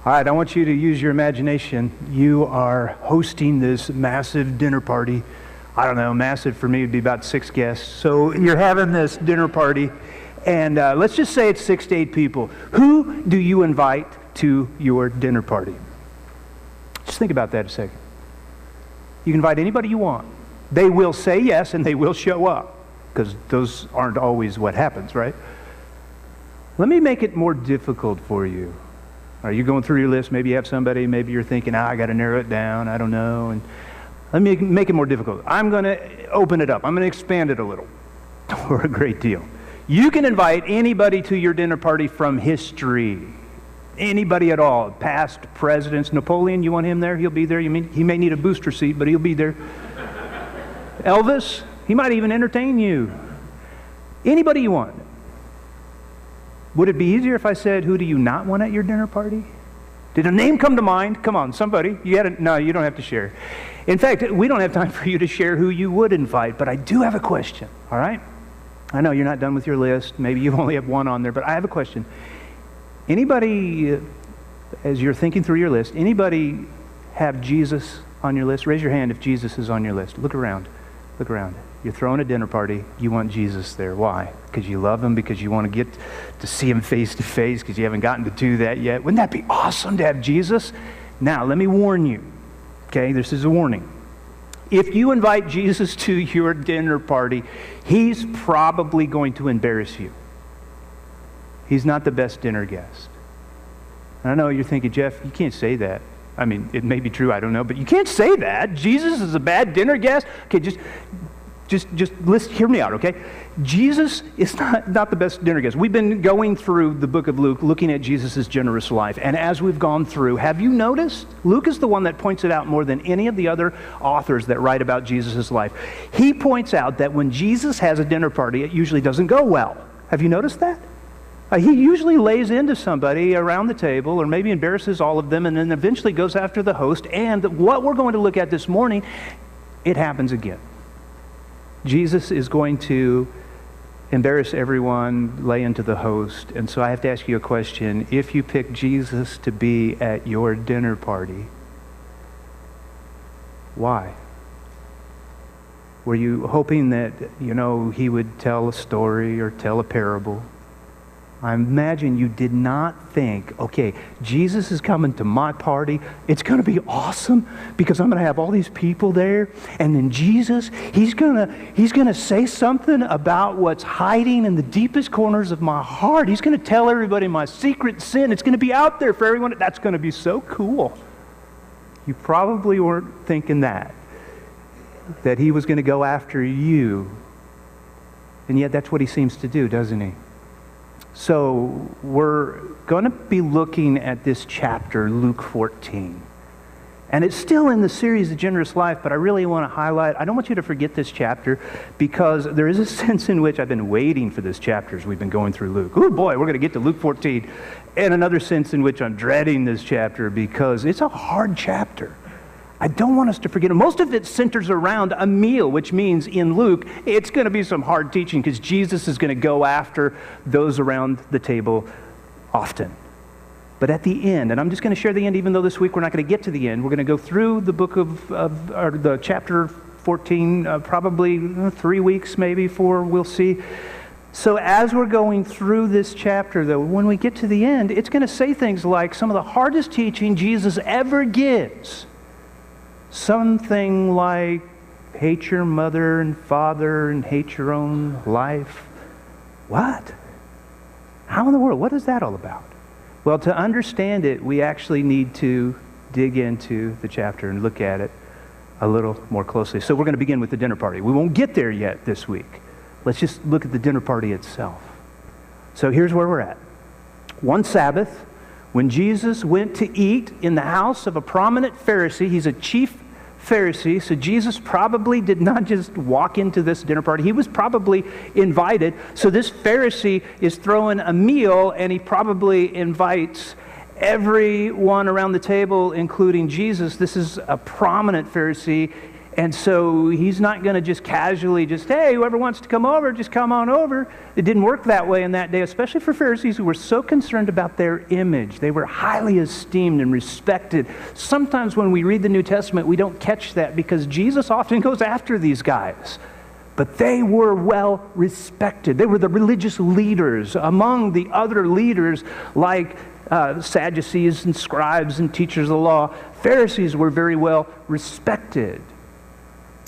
All right, I want you to use your imagination. You are hosting this massive dinner party. I don't know, massive for me would be about 6 guests. So you're having this dinner party, and let's just say it's 6 to 8 people. Who do you invite to your dinner party? Just think about that a second. You can invite anybody you want. They will say yes, and they will show up, because those aren't always what happens, right? Let me make it more difficult for you. Are you going through your list? Maybe you have somebody, maybe you're thinking, I got to narrow it down, I don't know. And let me make it more difficult. I'm going to open it up. I'm going to expand it a little, or a great deal. You can invite anybody to your dinner party from history. Anybody at all. Past presidents. Napoleon, you want him there? He'll be there. He may need a booster seat, but he'll be there. Elvis, he might even entertain you. Anybody you want. Would it be easier if I said, who do you not want at your dinner party? Did a name come to mind? Come on, somebody. No, you don't have to share. In fact, we don't have time for you to share who you would invite, but I do have a question, all right? I know you're not done with your list. Maybe you only have one on there, but I have a question. Anybody, as you're thinking through your list, anybody have Jesus on your list? Raise your hand if Jesus is on your list. Look around. Look around. You're throwing a dinner party. You want Jesus there. Why? Because you love him, because you want to get to see him face to face, because you haven't gotten to do that yet. Wouldn't that be awesome to have Jesus? Now, let me warn you. Okay, this is a warning. If you invite Jesus to your dinner party, he's probably going to embarrass you. He's not the best dinner guest. And I know you're thinking, Jeff, you can't say that. I mean, it may be true, I don't know, but you can't say that. Jesus is a bad dinner guest. Okay, just hear me out, okay? Jesus is not the best dinner guest. We've been going through the book of Luke, looking at Jesus' generous life. And as we've gone through, have you noticed? Luke is the one that points it out more than any of the other authors that write about Jesus' life. He points out that when Jesus has a dinner party, it usually doesn't go well. Have you noticed that? He usually lays into somebody around the table, or maybe embarrasses all of them, and then eventually goes after the host. And what we're going to look at this morning, it happens again. Jesus is going to embarrass everyone, lay into the host. And so I have to ask you a question. If you pick Jesus to be at your dinner party, why? Were you hoping that, he would tell a story or tell a parable? I imagine you did not think, okay, Jesus is coming to my party. It's going to be awesome because I'm going to have all these people there. And then Jesus, he's going to say something about what's hiding in the deepest corners of my heart. He's going to tell everybody my secret sin. It's going to be out there for everyone. That's going to be so cool. You probably weren't thinking that he was going to go after you. And yet that's what he seems to do, doesn't he? So we're going to be looking at this chapter, Luke 14. And it's still in the series, The Generous Life, but I really want to highlight, I don't want you to forget this chapter, because there is a sense in which I've been waiting for this chapter as we've been going through Luke. Oh boy, we're going to get to Luke 14. And another sense in which I'm dreading this chapter because it's a hard chapter. I don't want us to forget it. Most of it centers around a meal, which means in Luke, it's going to be some hard teaching because Jesus is going to go after those around the table often. But at the end, and I'm just going to share the end, even though this week we're not going to get to the end, we're going to go through the book or the chapter 14, probably 3 weeks, maybe 4, we'll see. So as we're going through this chapter, though, when we get to the end, it's going to say things like some of the hardest teaching Jesus ever gives. Something like, hate your mother and father and hate your own life. What? How in the world? What is that all about? Well, to understand it, we actually need to dig into the chapter and look at it a little more closely. So we're going to begin with the dinner party. We won't get there yet this week. Let's just look at the dinner party itself. So here's where we're at. One Sabbath, when Jesus went to eat in the house of a prominent Pharisee, he's a chief Pharisee, so Jesus probably did not just walk into this dinner party. He was probably invited. So this Pharisee is throwing a meal, and he probably invites everyone around the table, including Jesus. This is a prominent Pharisee. And so he's not going to just casually hey, whoever wants to come over, just come on over. It didn't work that way in that day, especially for Pharisees who were so concerned about their image. They were highly esteemed and respected. Sometimes when we read the New Testament, we don't catch that because Jesus often goes after these guys. But they were well respected. They were the religious leaders among the other leaders like Sadducees and scribes and teachers of the law. Pharisees were very well respected.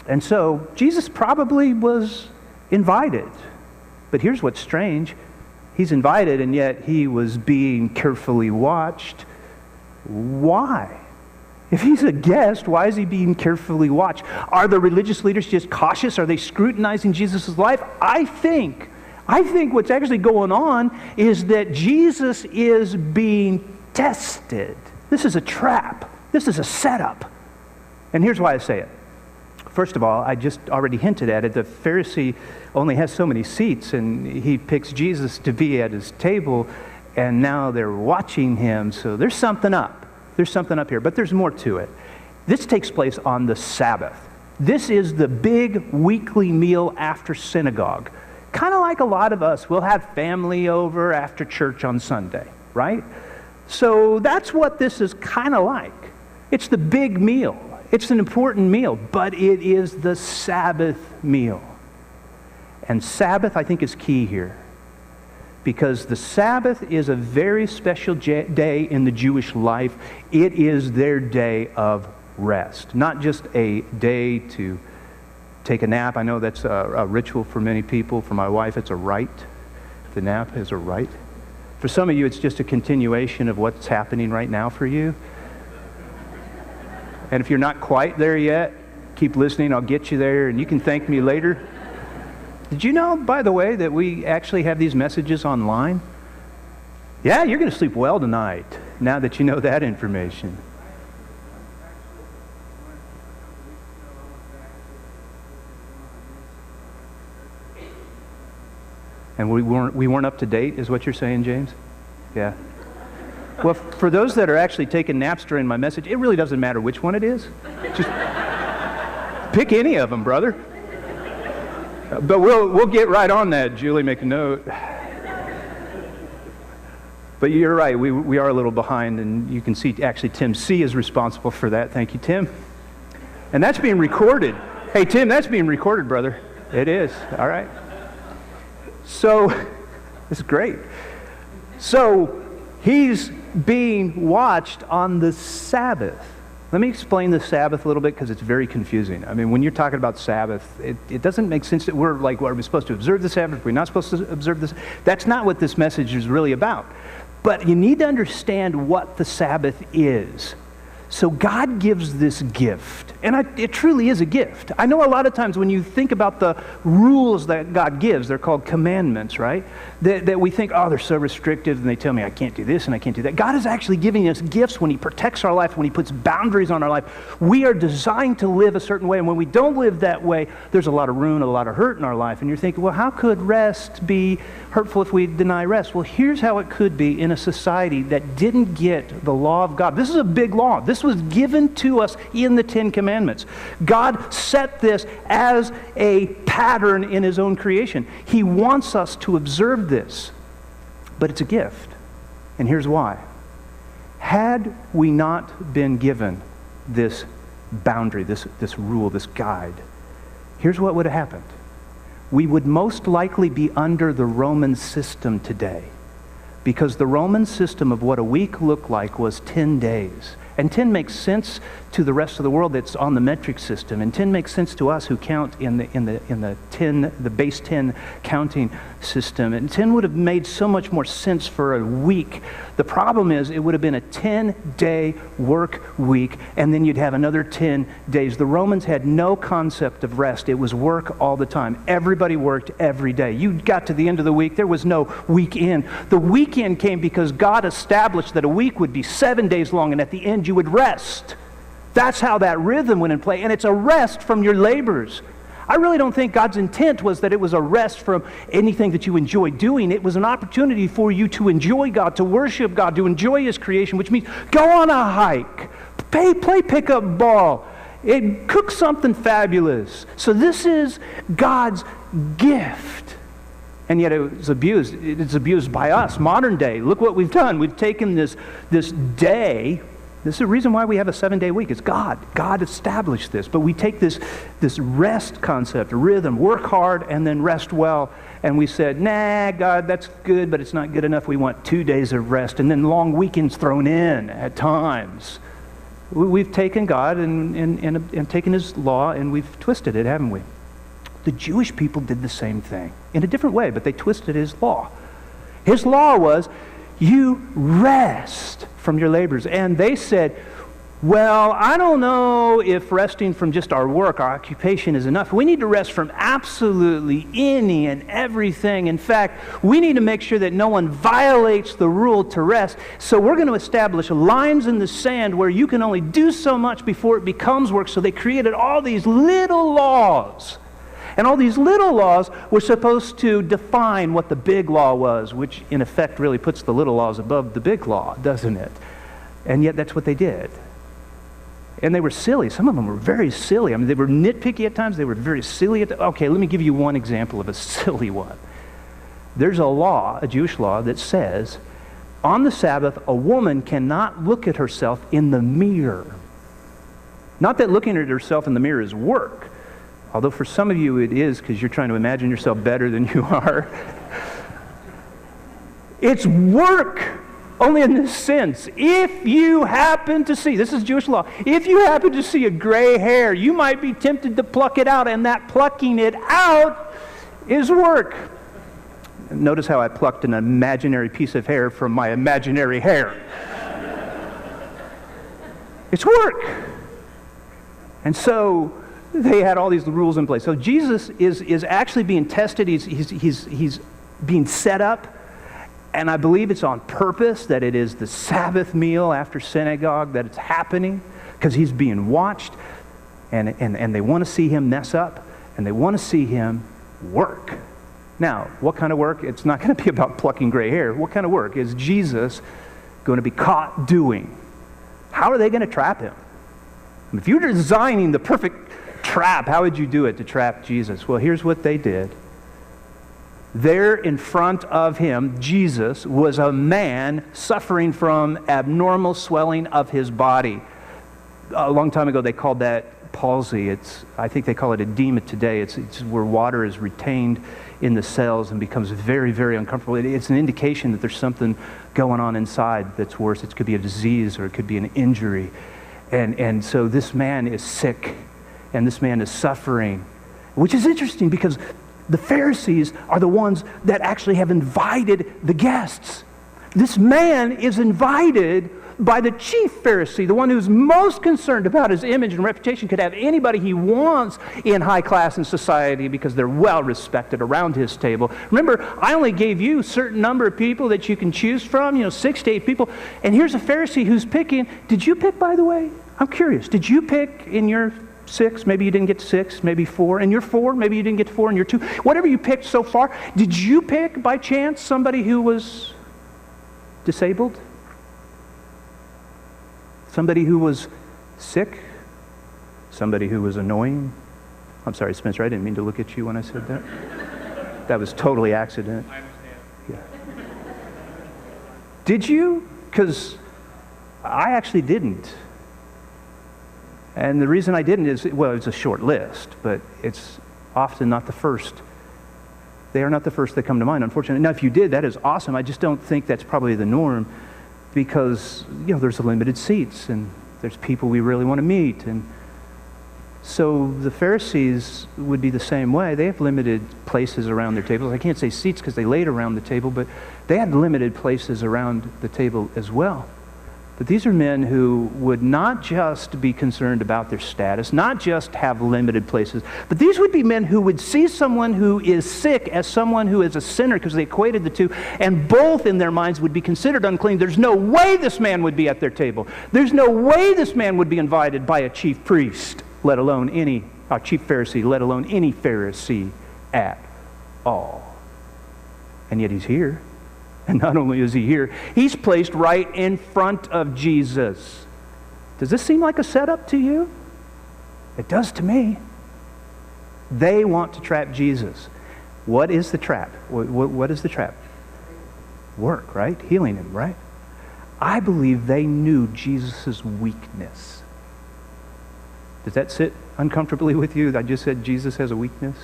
And so Jesus probably was invited. But here's what's strange. He's invited, and yet he was being carefully watched. Why? If he's a guest, why is he being carefully watched? Are the religious leaders just cautious? Are they scrutinizing Jesus' life? I think what's actually going on is that Jesus is being tested. This is a trap. This is a setup. And here's why I say it. First of all, I just already hinted at it. The Pharisee only has so many seats, and he picks Jesus to be at his table, and now they're watching him, so there's something up. There's something up here, but there's more to it. This takes place on the Sabbath. This is the big weekly meal after synagogue. Kind of like a lot of us, we'll have family over after church on Sunday, right? So that's what this is kind of like. It's the big meal. It's an important meal, but it is the Sabbath meal. And Sabbath, I think, is key here. Because the Sabbath is a very special day in the Jewish life. It is their day of rest. Not just a day to take a nap. I know that's a ritual for many people. For my wife, it's a rite. The nap is a rite. For some of you, it's just a continuation of what's happening right now for you. And if you're not quite there yet, keep listening. I'll get you there, and you can thank me later. Did you know, by the way, that we actually have these messages online? Yeah, you're going to sleep well tonight, now that you know that information. And we weren't up to date, is what you're saying, James? Yeah. Well, for those that are actually taking naps during my message, it really doesn't matter which one it is. Just pick any of them, brother. But we'll get right on that, Julie. Make a note. But you're right. We are a little behind, and you can see actually Tim C. is responsible for that. Thank you, Tim. And that's being recorded. Hey, Tim, that's being recorded, brother. It is. All right. So, it's great. So, he's being watched on the Sabbath. Let me explain the Sabbath a little bit because it's very confusing. I mean, when you're talking about Sabbath, it doesn't make sense that we're like, well, are we supposed to observe the Sabbath? We're not supposed to observe this. That's not what this message is really about. But you need to understand what the Sabbath is. So God gives this gift, and it truly is a gift. I know a lot of times when you think about the rules that God gives, they're called commandments, right? That we think, oh, they're so restrictive, and they tell me I can't do this and I can't do that. God is actually giving us gifts when He protects our life, when He puts boundaries on our life. We are designed to live a certain way, and when we don't live that way, there's a lot of ruin, a lot of hurt in our life. And you're thinking, well, how could rest be hurtful if we deny rest? Well, here's how it could be in a society that didn't get the law of God. This is a big law. This was given to us in the Ten Commandments. God set this as a pattern in His own creation. He wants us to observe this, but it's a gift. And here's why. Had we not been given this boundary, this rule, this guide, here's what would have happened. We would most likely be under the Roman system today, because the Roman system of what a week looked like was 10 days. And 10 makes sense to the rest of the world that's on the metric system, and 10 makes sense to us who count in the base 10 counting system. And 10 would have made so much more sense for a week. The problem is it would have been a 10-day work week, and then you'd have another 10 days. The Romans had no concept of rest. It was work all the time. Everybody worked every day. You got to the end of the week, there was no weekend. The weekend came because God established that a week would be 7 days long, and at the end you would rest. That's how that rhythm went in play, and it's a rest from your labors. I really don't think God's intent was that it was a rest from anything that you enjoy doing. It was an opportunity for you to enjoy God, to worship God, to enjoy His creation, which means go on a hike, play pickup ball, It cooks something fabulous. So this is God's gift. And yet it was abused. It's abused by us, modern day. Look what we've done. We've taken this day. This is the reason why we have a 7-day week. It's God. God established this. But we take this rest concept, rhythm, work hard, and then rest well. And we said, nah, God, that's good, but it's not good enough. We want 2 days of rest. And then long weekends thrown in at times. We've taken God and taken His law, and we've twisted it, haven't we? The Jewish people did the same thing in a different way, but they twisted His law. His law was, you rest from your labors. And they said, well, I don't know if resting from just our work, our occupation is enough. We need to rest from absolutely any and everything. In fact, we need to make sure that no one violates the rule to rest. So we're going to establish lines in the sand where you can only do so much before it becomes work. So they created all these little laws. And all these little laws were supposed to define what the big law was, which in effect really puts the little laws above the big law, doesn't it? And yet that's what they did. And they were silly. Some of them were very silly. I mean, they were nitpicky at times. They were very silly. Okay, let me give you one example of a silly one. There's a law, a Jewish law, that says on the Sabbath, a woman cannot look at herself in the mirror. Not that looking at herself in the mirror is work. Although for some of you it is, because you're trying to imagine yourself better than you are. It's work, only in this sense. If you happen to see, this is Jewish law, if you happen to see a gray hair, you might be tempted to pluck it out, and that plucking it out is work. Notice how I plucked an imaginary piece of hair from my imaginary hair. It's work. And so they had all these rules in place. So Jesus is actually being tested. He's being set up. And I believe it's on purpose that it is the Sabbath meal after synagogue that it's happening, because he's being watched. And they want to see him mess up. And they want to see him work. Now, what kind of work? It's not going to be about plucking gray hair. What kind of work is Jesus going to be caught doing? How are they going to trap him? If you're designing the perfect trap, how would you do it to trap Jesus? Well, here's what they did. There in front of him, Jesus, was a man suffering from abnormal swelling of his body. A long time ago, they called that palsy. I think they call it edema today. It's where water is retained in the cells and becomes very, very uncomfortable. It's an indication that there's something going on inside that's worse. It could be a disease or it could be an injury. And so this man is sick. And this man is suffering, which is interesting because the Pharisees are the ones that actually have invited the guests. This man is invited by the chief Pharisee, the one who's most concerned about his image and reputation, could have anybody he wants in high class in society because they're well respected around his table. Remember, I only gave you a certain number of people that you can choose from, 6 to 8 people. And here's a Pharisee who's picking. Did you pick, by the way? I'm curious. Did you pick in your 6, maybe you didn't get to 6, maybe 4, and you're 4, maybe you didn't get to 4, and you're 2. Whatever you picked so far, did you pick by chance somebody who was disabled? Somebody who was sick? Somebody who was annoying? I'm sorry, Spencer, I didn't mean to look at you when I said that. That was totally accident. I understand. Yeah. Did you? Because I actually didn't. And the reason I didn't is, well, it's a short list, but it's often not the first. They are not the first that come to mind, unfortunately. Now, if you did, that is awesome. I just don't think that's probably the norm because, there's limited seats and there's people we really want to meet. And so the Pharisees would be the same way. They have limited places around their tables. I can't say seats because they laid around the table, but they had limited places around the table as well. But these are men who would not just be concerned about their status, not just have limited places, but these would be men who would see someone who is sick as someone who is a sinner because they equated the two, and both in their minds would be considered unclean. There's no way this man would be at their table. There's no way this man would be invited by a chief priest, let alone a chief Pharisee, let alone any Pharisee at all. And yet he's here. And not only is he here, he's placed right in front of Jesus. Does this seem like a setup to you? It does to me. They want to trap Jesus. What is the trap? What is the trap? Work, right? Healing him, right? I believe they knew Jesus' weakness. Does that sit uncomfortably with you? I just said Jesus has a weakness.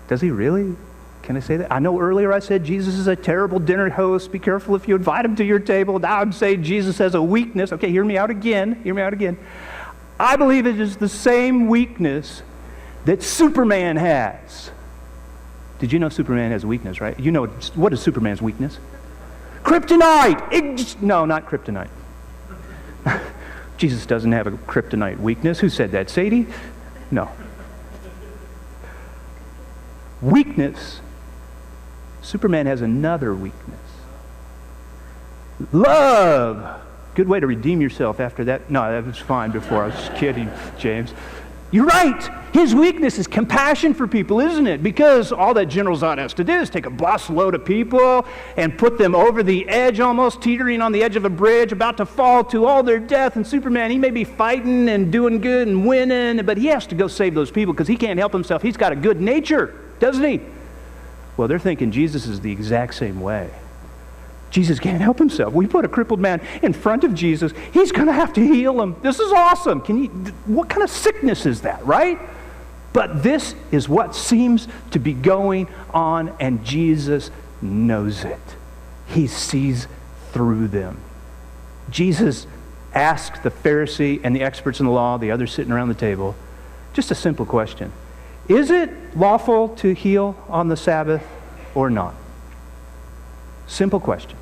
Does he really? Can I say that? I know earlier I said Jesus is a terrible dinner host. Be careful if you invite him to your table. Now I'm saying Jesus has a weakness. Okay, hear me out again. Hear me out again. I believe it is the same weakness that Superman has. Did you know Superman has a weakness, right? You know, what is Superman's weakness? Kryptonite! No, not kryptonite. Jesus doesn't have a kryptonite weakness. Who said that? Sadie? No. Weakness. Superman has another weakness. Love. Good way to redeem yourself after that. No, that was fine before. I was just kidding, James. You're right. His weakness is compassion for people, isn't it? Because all that General Zod has to do is take a bus load of people and put them over the edge, almost teetering on the edge of a bridge, about to fall to all their death. And Superman, he may be fighting and doing good and winning, but he has to go save those people because he can't help himself. He's got a good nature, doesn't he? Well, they're thinking Jesus is the exact same way. Jesus can't help himself. We put a crippled man in front of Jesus. He's going to have to heal him. This is awesome. What kind of sickness is that, right? But this is what seems to be going on, and Jesus knows it. He sees through them. Jesus asked the Pharisee and the experts in the law, the others sitting around the table, just a simple question. Is it lawful to heal on the Sabbath or not? Simple question.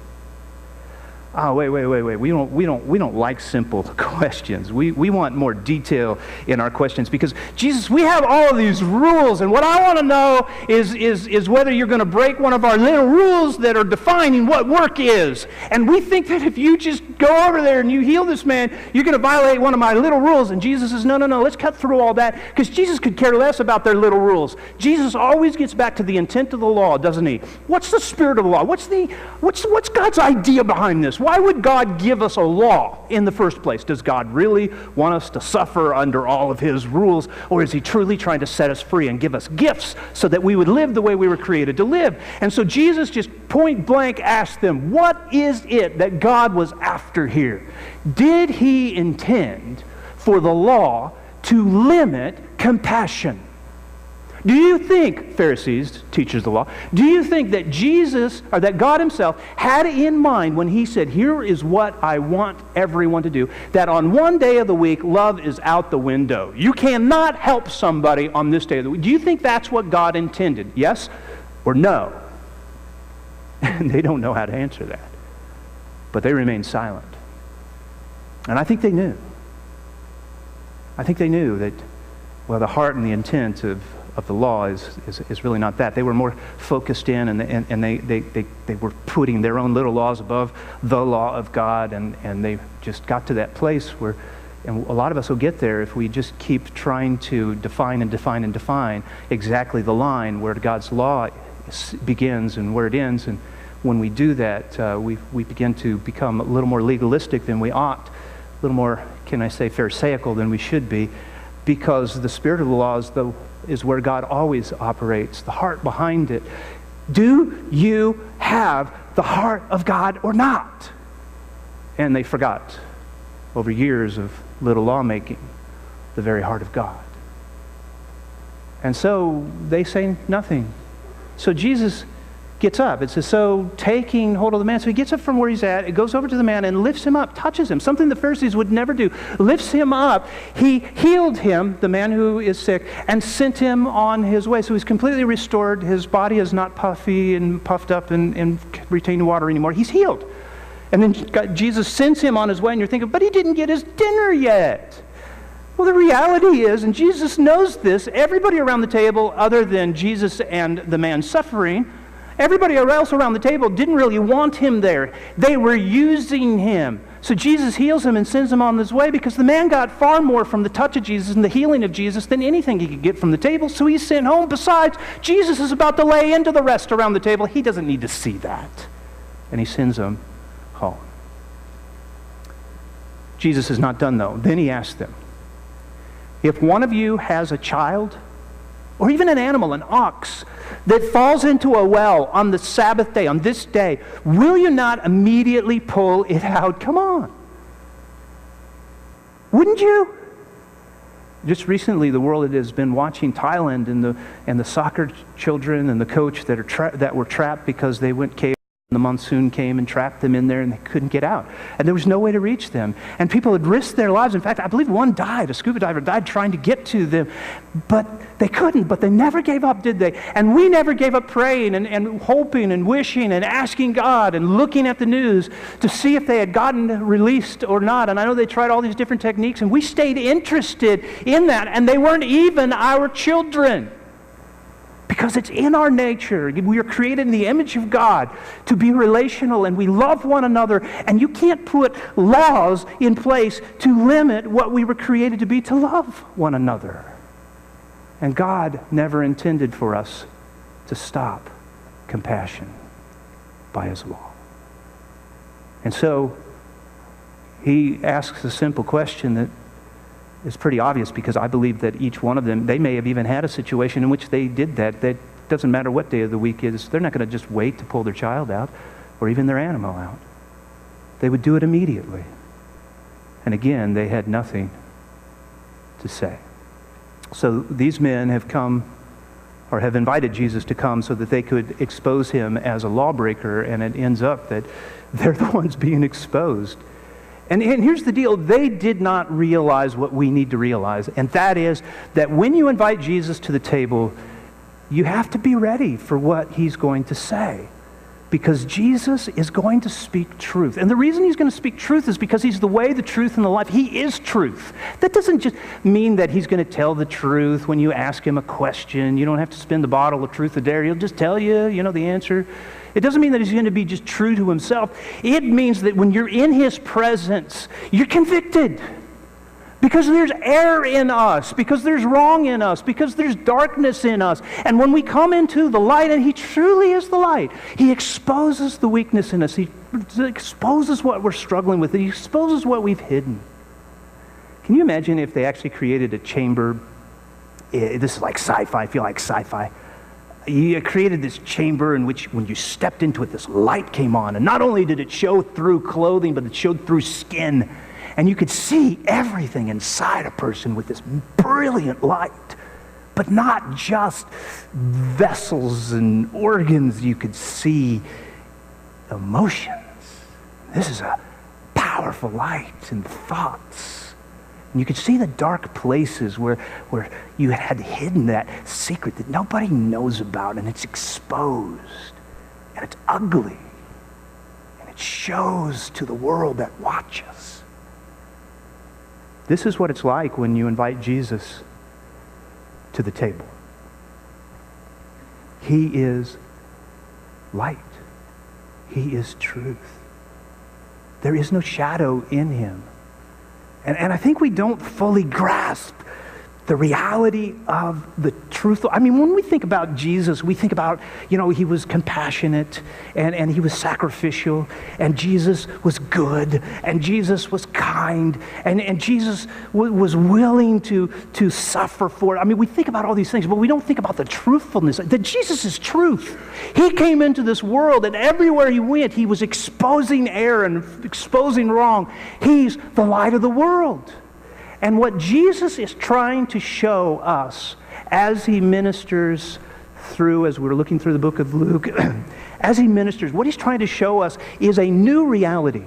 Oh, wait. We don't like simple questions. We want more detail in our questions because, Jesus, we have all of these rules, and what I want to know is whether you're going to break one of our little rules that are defining what work is. And we think that if you just go over there and you heal this man, you're going to violate one of my little rules. And Jesus says, no, let's cut through all that, because Jesus could care less about their little rules. Jesus always gets back to the intent of the law, doesn't he? What's the spirit of the law? What's God's idea behind this? Why would God give us a law in the first place? Does God really want us to suffer under all of his rules, or is he truly trying to set us free and give us gifts so that we would live the way we were created to live? And so Jesus just point blank asked them, what is it that God was after here? Did he intend for the law to limit compassion? Do you think, Pharisees, teachers of the law, do you think that Jesus, or that God himself, had in mind when he said, here is what I want everyone to do, that on one day of the week, love is out the window? You cannot help somebody on this day of the week. Do you think that's what God intended? Yes or no? And they don't know how to answer that. But they remain silent. And I think they knew. I think they knew that, well, the heart and the intent of the law is really not that. They were more focused in, and they were putting their own little laws above the law of God, and they just got to that place where, and a lot of us will get there if we just keep trying to define exactly the line where God's law begins and where it ends. And when we do that, we begin to become a little more legalistic than we ought, a little more, can I say, pharisaical than we should be, because the spirit of the law is where God always operates, the heart behind it. Do you have the heart of God or not? And they forgot, over years of little lawmaking, the very heart of God. And so they say nothing. So Jesus gets up. It says, so taking hold of the man. So he gets up from where he's at, it goes over to the man and lifts him up, touches him, something the Pharisees would never do. Lifts him up. He healed him, the man who is sick, and sent him on his way. So he's completely restored. His body is not puffy and puffed up and retaining water anymore. He's healed. And then Jesus sends him on his way, and you're thinking, but he didn't get his dinner yet. Well, the reality is, and Jesus knows this, everybody around the table, other than Jesus and the man suffering, everybody else around the table didn't really want him there. They were using him. So Jesus heals him and sends him on his way because the man got far more from the touch of Jesus and the healing of Jesus than anything he could get from the table. So he's sent home. Besides, Jesus is about to lay into the rest around the table. He doesn't need to see that. And he sends him home. Jesus is not done, though. Then he asks them, If one of you has a child, or even an animal, an ox, that falls into a well on the Sabbath day, on this day, will you not immediately pull it out? Come on. Wouldn't you? Just recently, the world has been watching Thailand and the soccer children and the coach that were trapped because they went cave. The monsoon came and trapped them in there, and they couldn't get out. And there was no way to reach them. And people had risked their lives. In fact, I believe one died. A scuba diver died trying to get to them. But they couldn't. But they never gave up, did they? And we never gave up praying and hoping and wishing and asking God and looking at the news to see if they had gotten released or not. And I know they tried all these different techniques, and we stayed interested in that. And they weren't even our children. Because it's in our nature. We are created in the image of God to be relational, and we love one another. And you can't put laws in place to limit what we were created to be, to love one another. And God never intended for us to stop compassion by His law. And so He asks a simple question that is pretty obvious, because I believe that each one of them, they may have even had a situation in which they did that. That doesn't matter what day of the week it is. They're not going to just wait to pull their child out or even their animal out. They would do it immediately. And again, they had nothing to say. So these men have come, or have invited Jesus to come so that they could expose Him as a lawbreaker, and it ends up that they're the ones being exposed. And here's the deal. They did not realize what we need to realize, and that is that when you invite Jesus to the table, you have to be ready for what He's going to say, because Jesus is going to speak truth. And the reason He's going to speak truth is because He's the way, the truth, and the life. He is truth. That doesn't just mean that He's going to tell the truth when you ask Him a question. You don't have to spin the bottle of truth or dare. He'll just tell you, the answer. It doesn't mean that He's going to be just true to Himself. It means that when you're in His presence, you're convicted. Because there's error in us, because there's wrong in us, because there's darkness in us. And when we come into the light, and He truly is the light, He exposes the weakness in us. He exposes what we're struggling with. He exposes what we've hidden. Can you imagine if they actually created a chamber? This is like sci-fi. I feel like sci-fi. He created this chamber in which when you stepped into it, this light came on. And not only did it show through clothing, but it showed through skin. And you could see everything inside a person with this brilliant light. But not just vessels and organs. You could see emotions. This is a powerful light and thoughts. And you could see the dark places where you had hidden that secret that nobody knows about, and it's exposed, and it's ugly, and it shows to the world that watches. This is what it's like when you invite Jesus to the table. He is light. He is truth. There is no shadow in Him. And I think we don't fully grasp the reality of the truth. I mean, when we think about Jesus, we think about, He was compassionate and He was sacrificial, and Jesus was good, and Jesus was kind, and Jesus was willing to suffer for it. I mean, we think about all these things, but we don't think about the truthfulness, that Jesus is truth. He came into this world, and everywhere He went, He was exposing error and exposing wrong. He's the light of the world. And what Jesus is trying to show us as He ministers through, as we're looking through the book of Luke, as He ministers, what He's trying to show us is a new reality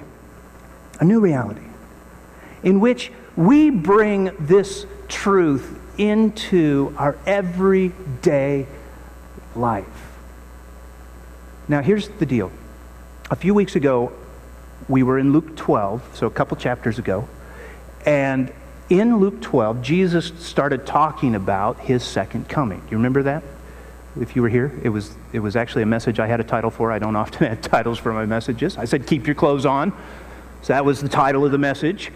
in which we bring this truth into our everyday life. Now, here's the deal. A few weeks ago, we were in Luke 12, so a couple chapters ago, and in Luke 12, Jesus started talking about His second coming. You remember that? If you were here, it was actually a message I had a title for. I don't often have titles for my messages. I said, "Keep your clothes on." So that was the title of the message.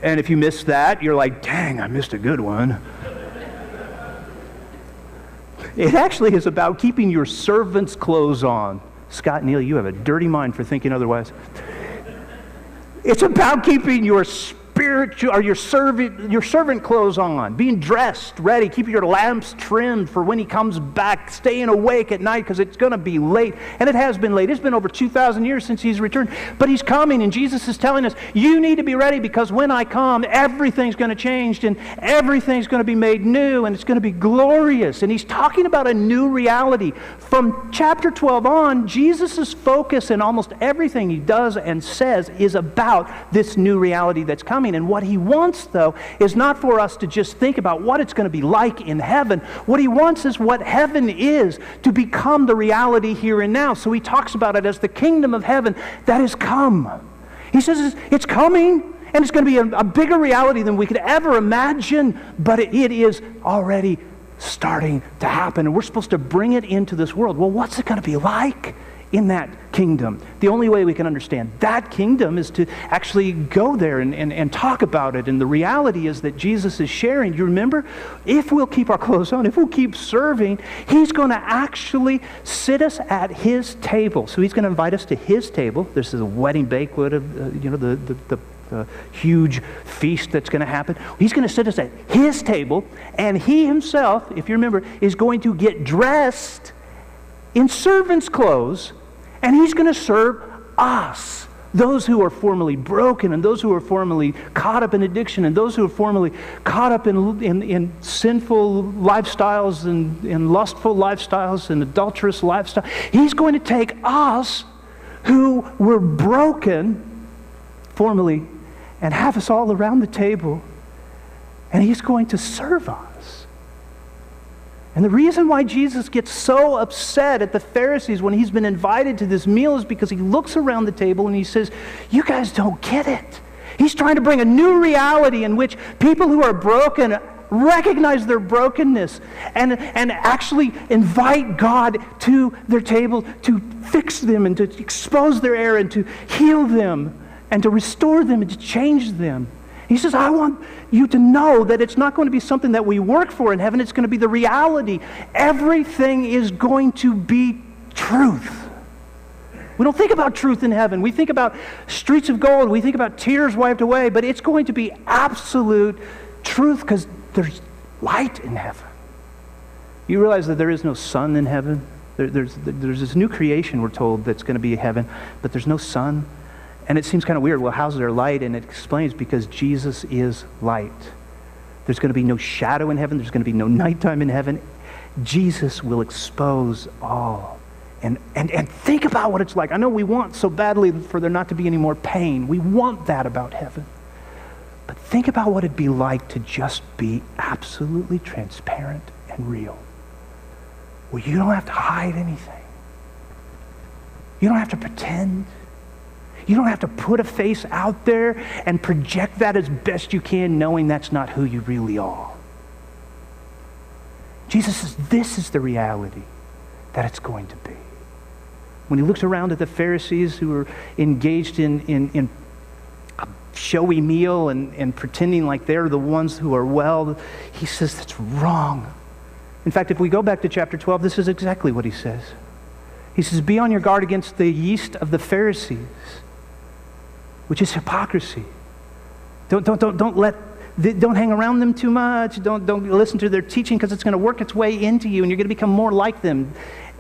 And if you missed that, you're like, "Dang, I missed a good one." It actually is about keeping your servant's clothes on. Scott Neal, you have a dirty mind for thinking otherwise. It's about keeping your spiritual your servant clothes on, being dressed, ready, keep your lamps trimmed for when he comes back, staying awake at night because it's going to be late. And it has been late. It's been over 2,000 years since he's returned. But he's coming, and Jesus is telling us, you need to be ready because when I come, everything's going to change and everything's going to be made new and it's going to be glorious. And he's talking about a new reality. From chapter 12 on, Jesus' focus in almost everything he does and says is about this new reality that's coming. And what he wants, though, is not for us to just think about what it's going to be like in heaven. What he wants is what heaven is to become the reality here and now. So he talks about it as the kingdom of heaven that has come. He says it's coming, and it's going to be a bigger reality than we could ever imagine, but it is already starting to happen, and we're supposed to bring it into this world. Well, what's it going to be like in that kingdom? The only way we can understand that kingdom is to actually go there and talk about it. And the reality is that Jesus is sharing. You remember? If we'll keep our clothes on, if we'll keep serving, he's going to actually sit us at his table. So he's going to invite us to his table. This is a wedding banquet of, the huge feast that's going to happen. He's going to sit us at his table, and he himself, if you remember, is going to get dressed in servant's clothes, and he's going to serve us, those who are formerly broken, and those who are formerly caught up in addiction, and those who are formerly caught up in sinful lifestyles and lustful lifestyles and adulterous lifestyles. He's going to take us who were broken formerly and have us all around the table, and he's going to serve us. And the reason why Jesus gets so upset at the Pharisees when he's been invited to this meal is because he looks around the table and he says, you guys don't get it. He's trying to bring a new reality in which people who are broken recognize their brokenness and actually invite God to their table to fix them and to expose their error and to heal them and to restore them and to change them. He says, I want you to know that it's not going to be something that we work for in heaven. It's going to be the reality. Everything is going to be truth. We don't think about truth in heaven. We think about streets of gold. We think about tears wiped away. But it's going to be absolute truth because there's light in heaven. You realize that there is no sun in heaven? There's this new creation, we're told, that's going to be heaven, but there's no sun. And it seems kind of weird. Well, how's there light? And it explains because Jesus is light. There's going to be no shadow in heaven. There's going to be no nighttime in heaven. Jesus will expose all. And think about what it's like. I know we want so badly for there not to be any more pain. We want that about heaven. But think about what it'd be like to just be absolutely transparent and real. Where you don't have to hide anything. You don't have to pretend. You don't have to put a face out there and project that as best you can, knowing that's not who you really are. Jesus says this is the reality that it's going to be. When he looks around at the Pharisees who are engaged in a showy meal and pretending like they're the ones who are well, he says that's wrong. In fact, if we go back to chapter 12, this is exactly what he says. He says, be on your guard against the yeast of the Pharisees, which is hypocrisy. Don't hang around them too much. Don't listen to their teaching because it's going to work its way into you and you're going to become more like them.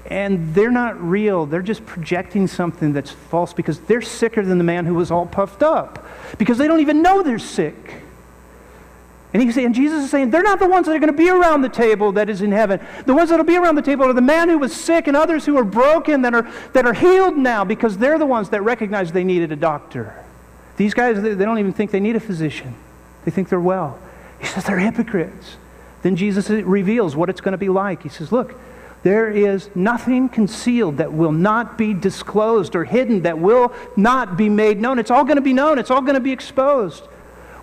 And they're not real. They're just projecting something that's false because they're sicker than the man who was all puffed up because they don't even know they're sick. And Jesus is saying, they're not the ones that are going to be around the table that is in heaven. The ones that will be around the table are the man who was sick and others who are broken that are healed now because they're the ones that recognize they needed a doctor. These guys, they don't even think they need a physician. They think they're well. He says they're hypocrites. Then Jesus reveals what it's going to be like. He says, look, there is nothing concealed that will not be disclosed or hidden that will not be made known. It's all going to be known. It's all going to be exposed.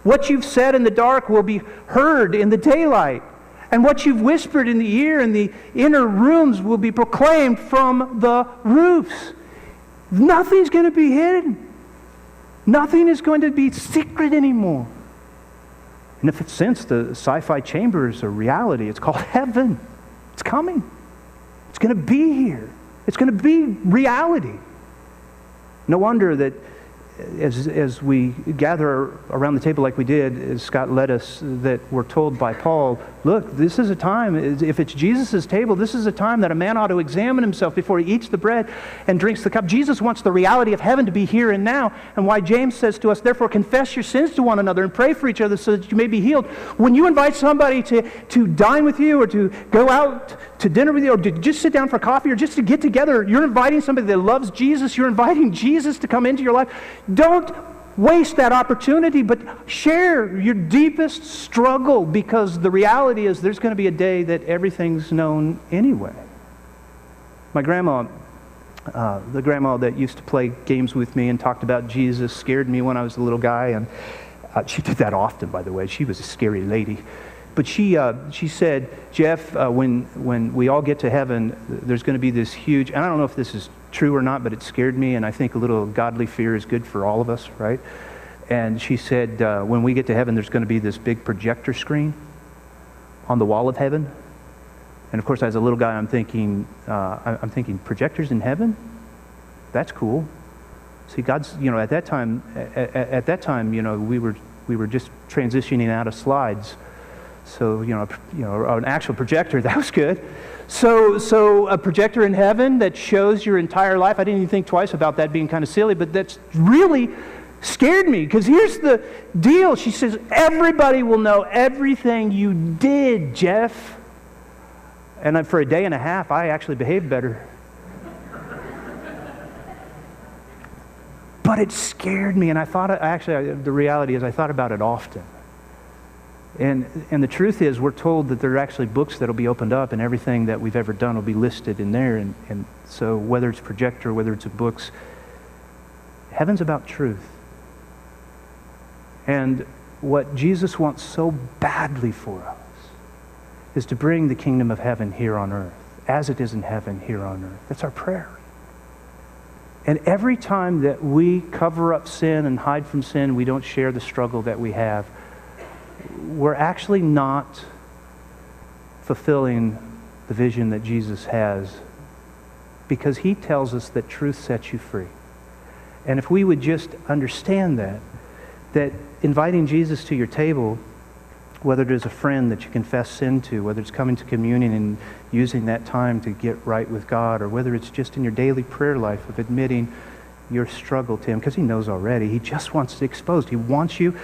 What you've said in the dark will be heard in the daylight. And what you've whispered in the ear in the inner rooms will be proclaimed from the roofs. Nothing's going to be hidden. Nothing is going to be secret anymore. And if it's since the sci-fi chamber is a reality, it's called heaven. It's coming. It's going to be here. It's going to be reality. No wonder that as we gather around the table like we did, as Scott led us, that we're told by Paul, look, this is a time, if it's Jesus' table, this is a time that a man ought to examine himself before he eats the bread and drinks the cup. Jesus wants the reality of heaven to be here and now, and why James says to us, therefore confess your sins to one another and pray for each other so that you may be healed. When you invite somebody to dine with you or to go out to dinner with you or to just sit down for coffee or just to get together, you're inviting somebody that loves Jesus, you're inviting Jesus to come into your life. Don't waste that opportunity, but share your deepest struggle, because the reality is there's going to be a day that everything's known anyway. My grandma, the grandma that used to play games with me and talked about Jesus, scared me when I was a little guy, and she did that often, by the way. She was a scary lady. But she said, Jeff, when we all get to heaven, there's going to be this huge, and I don't know if this is true or not, but it scared me, and I think a little godly fear is good for all of us, right? And she said, when we get to heaven, there's going to be this big projector screen on the wall of heaven. And of course, as a little guy, I'm thinking projectors in heaven? That's cool. See, God's, at that time, we were just transitioning out of slides. So, an actual projector, that was good. So a projector in heaven that shows your entire life. I didn't even think twice about that being kind of silly, but that's really scared me, because here's the deal. She says, everybody will know everything you did, Jeff. And for a day and a half, I actually behaved better. But it scared me, and I thought, the reality is I thought about it often. And the truth is, we're told that there are actually books that will be opened up, and everything that we've ever done will be listed in there. And so whether it's projector, whether it's books, heaven's about truth. And what Jesus wants so badly for us is to bring the kingdom of heaven here on earth, as it is in heaven here on earth. That's our prayer. And every time that we cover up sin and hide from sin, we don't share the struggle that we have, we're actually not fulfilling the vision that Jesus has, because he tells us that truth sets you free. And if we would just understand that inviting Jesus to your table, whether it is a friend that you confess sin to, whether it's coming to communion and using that time to get right with God, or whether it's just in your daily prayer life of admitting your struggle to him, because he knows already. He just wants it exposed. He wants you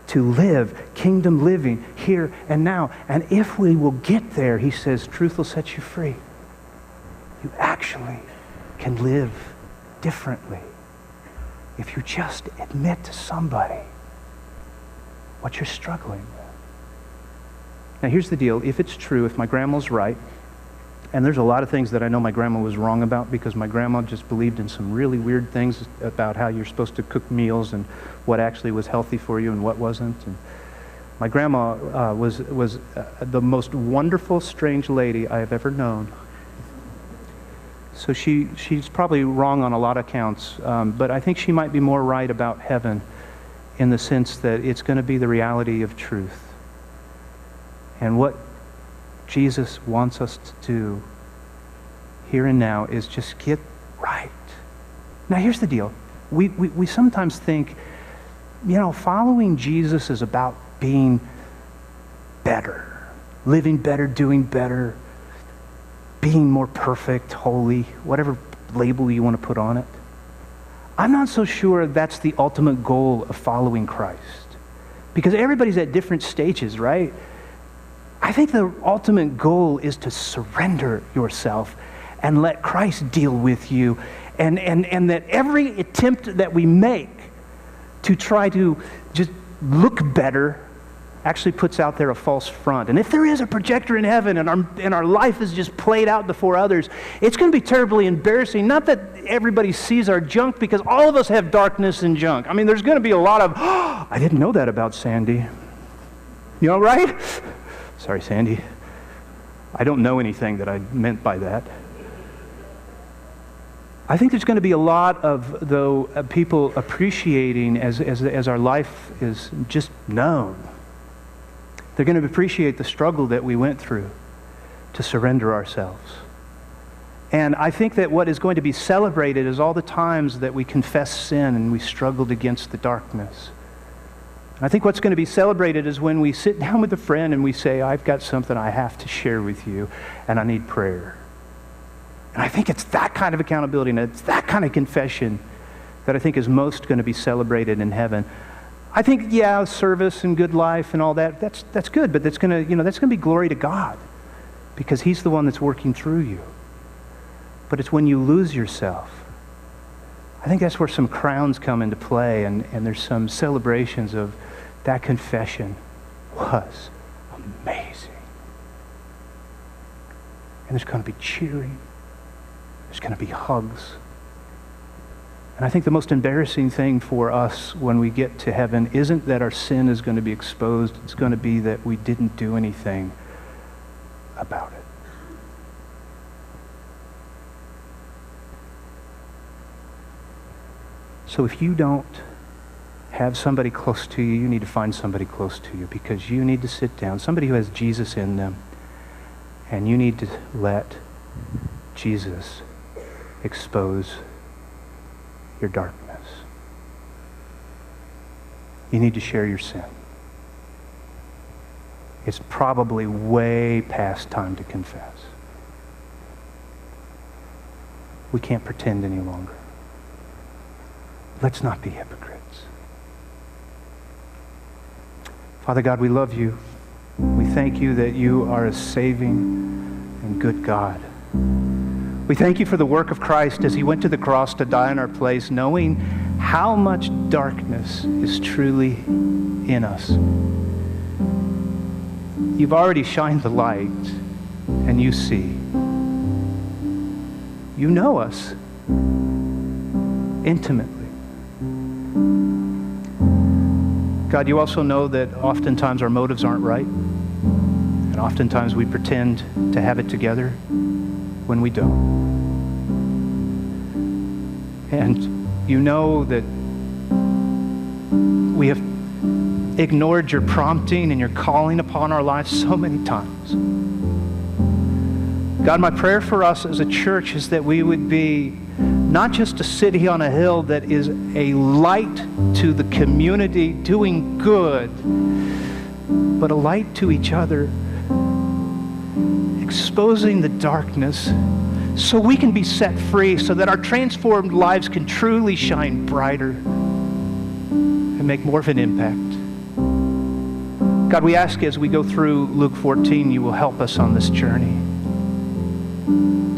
to live kingdom living here and now. And if we will get there, he says, truth will set you free. You actually can live differently if you just admit to somebody what you're struggling with. Now here's the deal. If it's true, if my grandma's right, and there's a lot of things that I know my grandma was wrong about, because my grandma just believed in some really weird things about how you're supposed to cook meals and what actually was healthy for you and what wasn't. And my grandma was the most wonderful, strange lady I have ever known. So she's probably wrong on a lot of counts, but I think she might be more right about heaven, in the sense that it's going to be the reality of truth. And what Jesus wants us to do here and now is just get right. Now here's the deal. We sometimes think, following Jesus is about being better, living better, doing better, being more perfect, holy, whatever label you want to put on it. I'm not so sure that's the ultimate goal of following Christ, because everybody's at different stages, right? I think the ultimate goal is to surrender yourself and let Christ deal with you, and that every attempt that we make to try to just look better actually puts out there a false front. And if there is a projector in heaven and our life is just played out before others, it's going to be terribly embarrassing. Not that everybody sees our junk, because all of us have darkness and junk. I mean, there's going to be a lot of, I didn't know that about Sandy. Right? Sorry, Sandy. I don't know anything that I meant by that. I think there's going to be a lot of, people appreciating as our life is just known. They're going to appreciate the struggle that we went through to surrender ourselves. And I think that what is going to be celebrated is all the times that we confess sin and we struggled against the darkness. And I think what's going to be celebrated is when we sit down with a friend and we say, I've got something I have to share with you, and I need prayer. And I think it's that kind of accountability and it's that kind of confession that I think is most going to be celebrated in heaven. I think, yeah, service and good life and all that, that's good, but that's going to be glory to God because He's the one that's working through you. But it's when you lose yourself. I think that's where some crowns come into play, and there's some celebrations of that confession was amazing. And there's going to be cheering. There's going to be hugs. And I think the most embarrassing thing for us when we get to heaven isn't that our sin is going to be exposed. It's going to be that we didn't do anything about it. So if you don't have somebody close to you, you need to find somebody close to you because you need to sit down, somebody who has Jesus in them, and you need to let Jesus expose your darkness. You need to share your sin. It's probably way past time to confess. We can't pretend any longer. Let's not be hypocrites. Father God, we love you. We thank you that you are a saving and good God. We thank you for the work of Christ as He went to the cross to die in our place, knowing how much darkness is truly in us. You've already shined the light, and you see. You know us intimately. God, you also know that oftentimes our motives aren't right. And oftentimes we pretend to have it together when we don't. And you know that we have ignored your prompting and your calling upon our lives so many times. God, my prayer for us as a church is that we would be not just a city on a hill that is a light to the community doing good, but a light to each other, exposing the darkness so we can be set free, so that our transformed lives can truly shine brighter and make more of an impact. God, we ask as we go through Luke 14, you will help us on this journey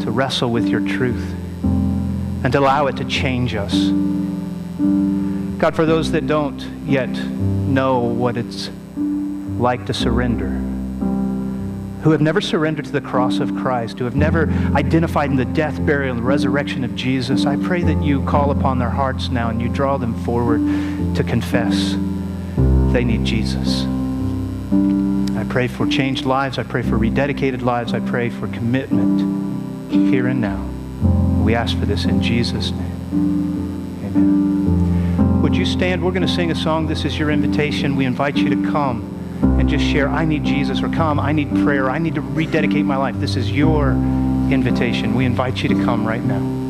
to wrestle with your truth and to allow it to change us. God, for those that don't yet know what it's like to surrender, who have never surrendered to the cross of Christ, who have never identified in the death, burial, and resurrection of Jesus, I pray that you call upon their hearts now and you draw them forward to confess they need Jesus. I pray for changed lives. I pray for rededicated lives. I pray for commitment here and now. We ask for this in Jesus' name. Amen. Would you stand? We're going to sing a song. This is your invitation. We invite you to come and just share, I need Jesus, or come, I need prayer, I need to rededicate my life. This is your invitation. We invite you to come right now.